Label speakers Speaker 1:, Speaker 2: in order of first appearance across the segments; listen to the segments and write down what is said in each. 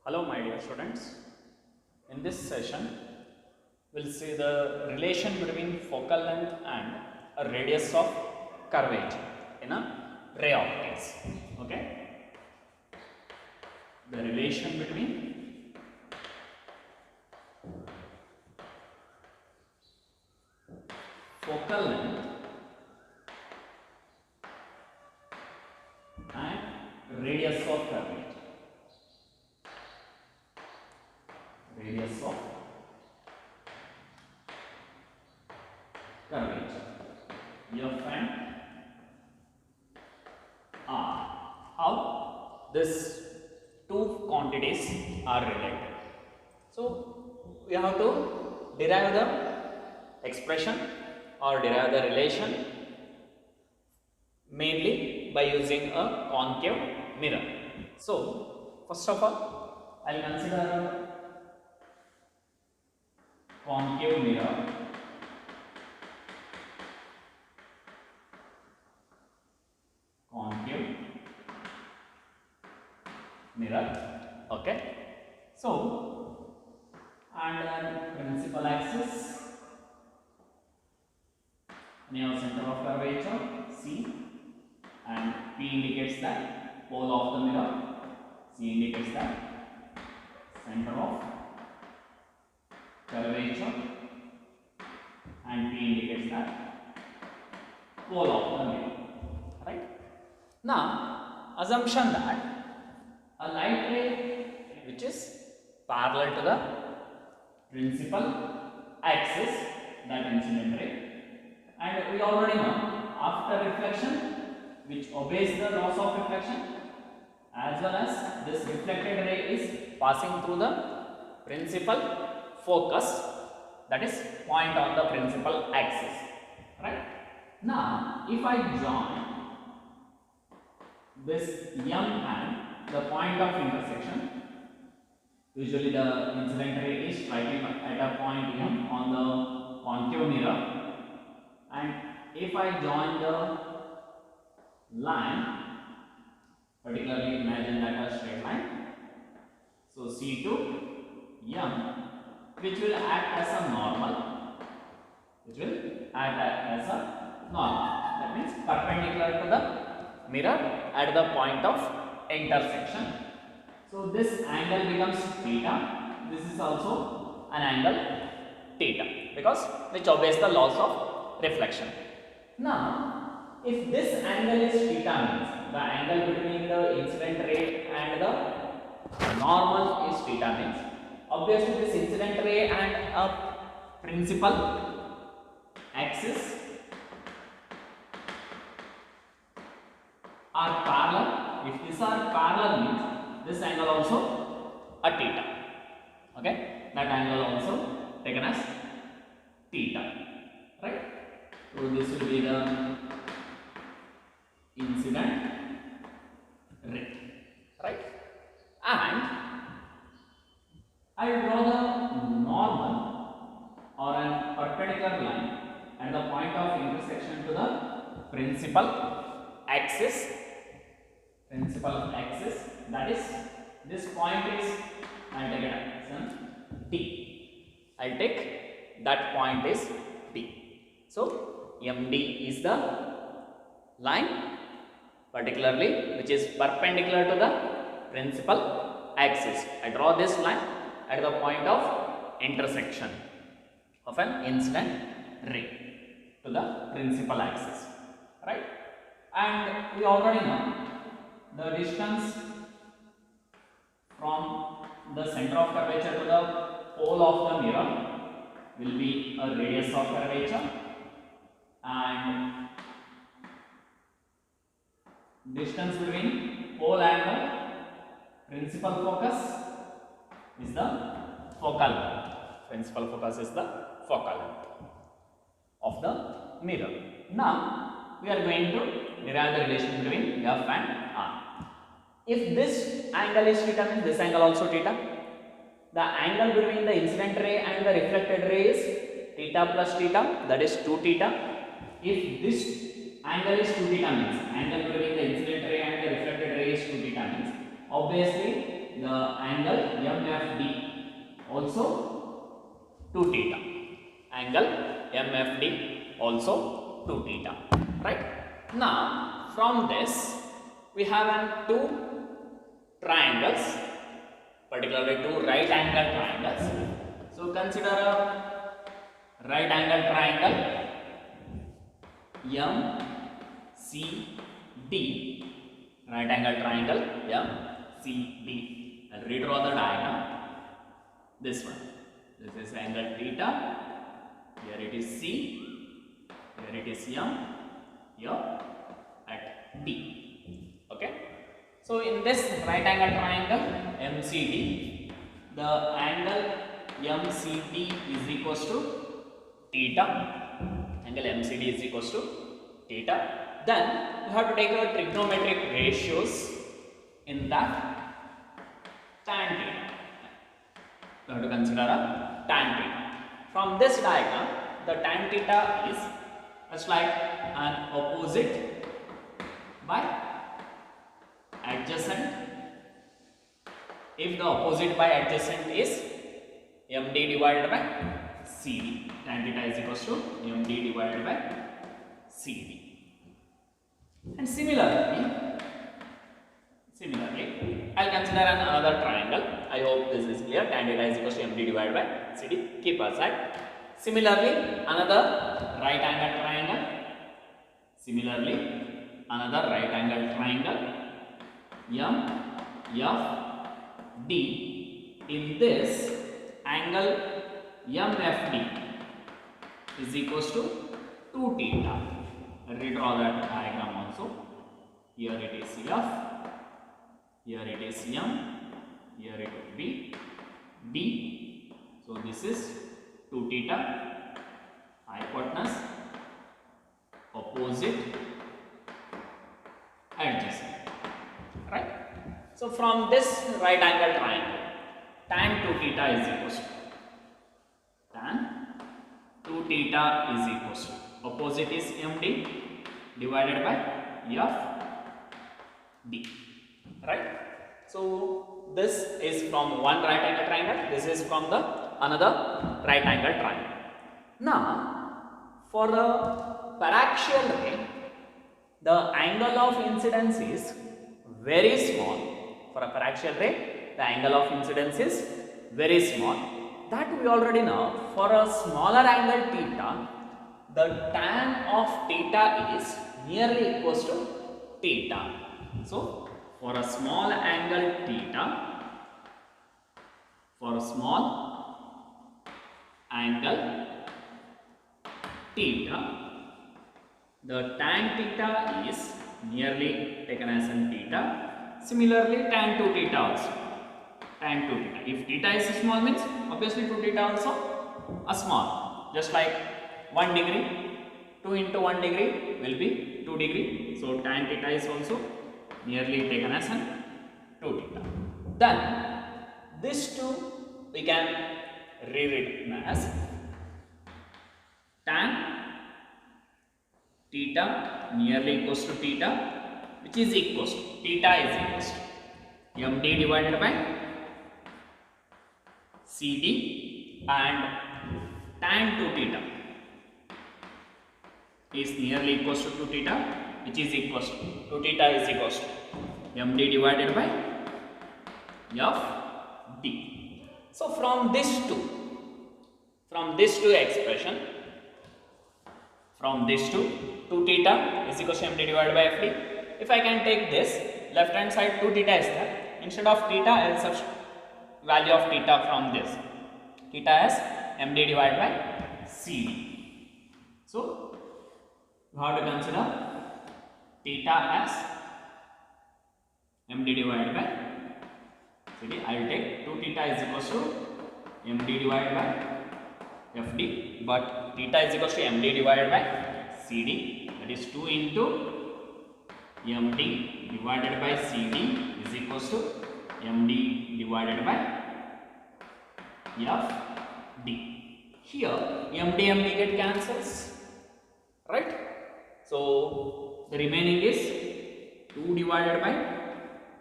Speaker 1: Hello my dear students, in this session we will see the relation between focal length and a radius of curvature in a ray optics. Okay, the relation between focal length and radius of curvature. Radius of curvature F and R. How this two quantities are related? So we have to derive the expression or derive the relation mainly by using a concave mirror. So first of all, I will consider concave mirror. Concave mirror. Okay. So, and principal axis near center of curvature C, and P indicates that pole of the mirror. C indicates that center of curvature, and P indicates that pole of the mirror. Right? Now, assumption that a light ray which is parallel to the principal axis, that incident ray, and we already know after reflection, which obeys the laws of reflection, as well as this reflected ray is passing through the principal focus, that is point on the principal axis. Right? Now, if I join this M and the point of intersection, usually the incident ray is striking at a point M on the concave mirror, and if I join the line, particularly imagine that a straight line, so C to M, which will act as a normal, that means perpendicular to the mirror at the point of intersection. So this angle becomes theta. This is also an angle theta, because which obeys the laws of reflection. Now, if this angle is theta, means the angle between the incident ray and the normal is theta, means obviously this incident ray and a principal axis are parallel. If these are parallel, means this angle also a theta. Okay, that angle also taken as theta. Right? So this will be the incident ray. Right? And I will draw the normal or an perpendicular line at the point of intersection to the principal axis. That is, this point is, I will take it as T. I will take that point is T. So MD is the line particularly which is perpendicular to the principal axis. I draw this line at the point of intersection of an incident ray to the principal axis. Right? And we already know the distance from the center of curvature to the pole of the mirror will be a radius of curvature, and distance between pole and the principal focus is the focal length. Principal focus is the focal length of the mirror. Now, we are going to derive the relation between F and R. If this angle is theta, means this angle also theta. The angle between the incident ray and the reflected ray is theta plus theta, that is 2 theta. If this angle is 2 theta, means angle between the incident ray and the reflected ray is 2 theta, means obviously the angle MFD also 2 theta. Angle MFD also 2 theta. Right? Now from this we have two triangles, particularly two right angle triangles. So consider a right angle triangle MCD, right angle triangle MCD. I'll redraw the diagram. This one. This is angle theta. Here it is C. Here it is M. Here at D. Okay. So in this right angle triangle MCD, the angle MCD is equals to theta. Angle MCD is equals to theta. Then you have to take a trigonometric ratios in that tan theta. You have to consider a tan theta. From this diagram, the tan theta is just like an opposite by adjacent. If the opposite by adjacent is MD divided by CD, tan theta is equals to MD divided by CD. And similarly, I'll consider another triangle. I hope this is clear. Tan theta is equals to MD divided by CD. Keep aside. Similarly, another right angle triangle. MFD. In this, angle MFD is equals to 2 theta. I'll redraw that diagram also. Here it is F, here it is M, here it will be D. So this is 2 theta, hypotenuse, opposite, adjacent. Right? So from this right angle triangle, tan 2 theta is equals to opposite is MD divided by FD. Right? So this is from one right angle triangle, this is from the another right angle triangle. Now for the paraxial ray, the angle of incidence is very small. For a paraxial ray, the angle of incidence is very small. That we already know. For a smaller angle theta, the tan of theta is nearly equals to theta. So for a small angle theta, the tan theta is nearly taken as an theta. Similarly, tan 2 theta also. Tan 2 theta. If theta is small, means obviously 2 theta also a small. Just like 1 degree, 2 into 1 degree will be 2 degree. So tan theta is also nearly taken as an 2 theta. Then this 2 we can rewrite as tan theta nearly equals to theta, which is equals to theta is equals to MD divided by CD, and tan 2 theta is nearly equals to 2 theta, which is equals to 2 theta is equals to MD divided by FD. So from this two expression, from this two, 2 theta is equals to MD divided by FD. If I can take this left hand side, 2 theta is there. Instead of theta, I will substitute value of theta from this. Theta as MD divided by CD. So you have to consider theta as MD divided by CD. I will take 2 theta is equals to MD divided by FD, but theta is equals to MD divided by CD. That is 2 into MD divided by CD is equals to MD divided by FD. Here MD get cancels, right? So the remaining is 2 divided by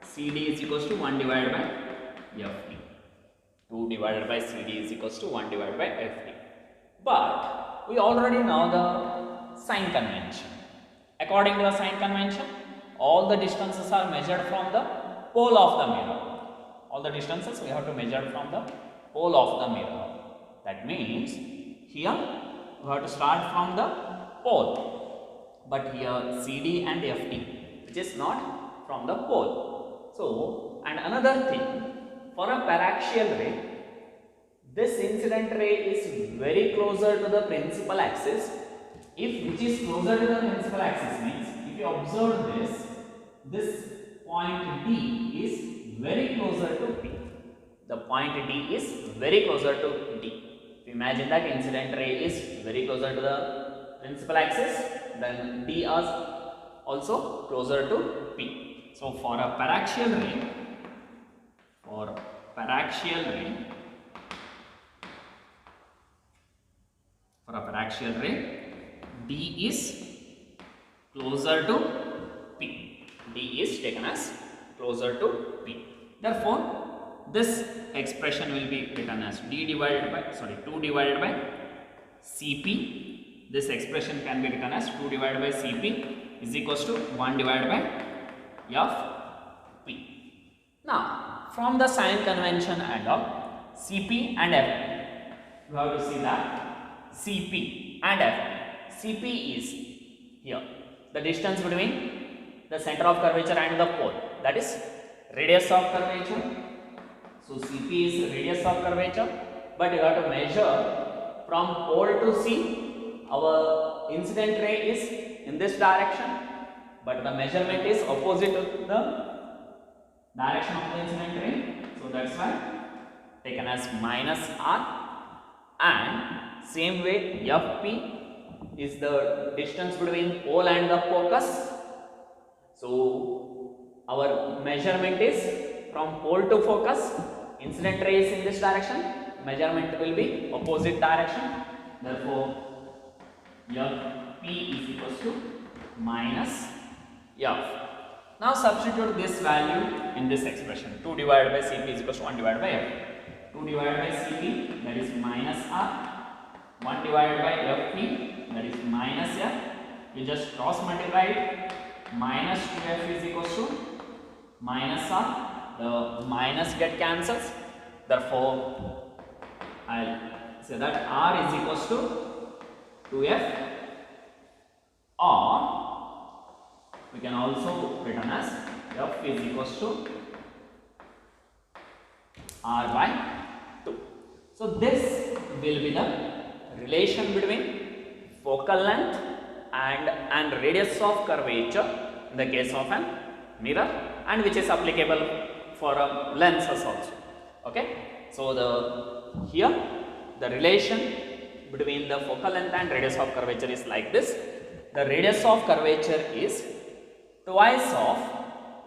Speaker 1: CD is equals to 1 divided by FD. 2 divided by CD is equals to 1 divided by FD. But we already know the sign convention. According to the sign convention, all the distances are measured from the pole of the mirror. All the distances we have to measure from the pole of the mirror. That means here we have to start from the pole. But here CD and FD, which is not from the pole. So, and another thing, for a paraxial ray, this incident ray is very closer to the principal axis. If which is closer to the principal axis means, if you observe this point D is very closer to P. The point D is very closer to D. If you imagine that incident ray is very closer to the principal axis, then D is also closer to P. So for a paraxial ray, D is closer to P. D is taken as closer to P. Therefore, this expression will be written as 2 divided by Cp. This expression can be written as 2 divided by Cp is equals to 1 divided by Fp. Now, from the sign convention and of Cp and Fp, you have to see that Cp and Fp. Cp is here, the distance between the center of curvature and the pole, that is radius of curvature. So Cp is radius of curvature, but you have to measure from pole to C. Our incident ray is in this direction, but the measurement is opposite to the direction of the incident ray. So that's why taken as minus R, and same way Fp is the distance between pole and the focus. So our measurement is from pole to focus. Incident ray is in this direction, measurement will be opposite direction. Therefore, Fp is equals to minus F. Now substitute this value in this expression. 2 divided by Cp is equals to 1 divided by F. 2 divided by Cp, that is minus R. 1 divided by Fp, that is minus F. You just cross multiply it. Minus 2F is equals to minus R. The minus get cancels. Therefore, I'll say that R is equals to 2F, or we can also written as F is equals to R by 2. So this will be the relation between focal length and radius of curvature in the case of an mirror, and which is applicable for lenses also. Okay, so here the relation between the focal length and radius of curvature is like this. The radius of curvature is twice of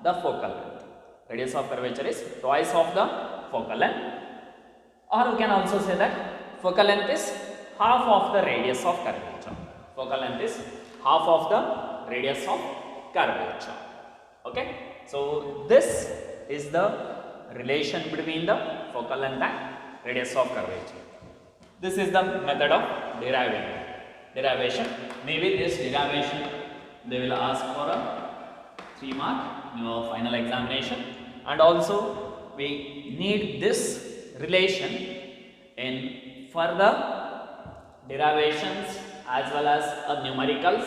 Speaker 1: the focal length. Radius of curvature is twice of the focal length, or we can also say that focal length is half of the radius of curvature. Focal length is half of the radius of curvature. Okay, so this is the relation between the focal length and radius of curvature. This is the method of derivation. Maybe this derivation they will ask for a 3 mark in your final examination, and also we need this relation in further derivations as well as numericals,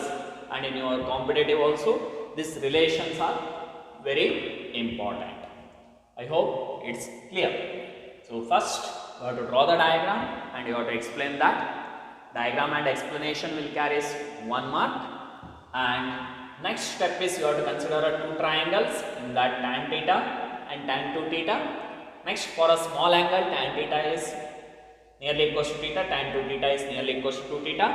Speaker 1: and in your competitive also these relations are very important. I hope it's clear. So first you have to draw the diagram and you have to explain that. Diagram and explanation will carry 1 mark, and next step is you have to consider 2 triangles, in that tan theta and tan 2 theta. Next, for a small angle, tan theta is nearly equals to theta, tan 2 theta is nearly equals to 2 theta.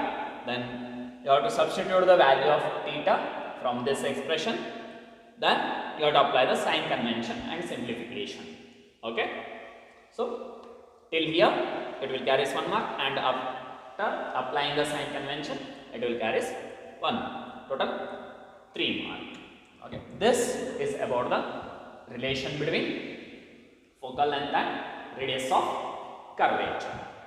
Speaker 1: Then you have to substitute the value of theta from this expression. Then you have to apply the sign convention and simplification. Okay. So till here it will carry 1 mark, and after applying the sign convention it will carry 1 mark. Total 3 mark. Okay. This is about the relation between focal length and radius of curvature.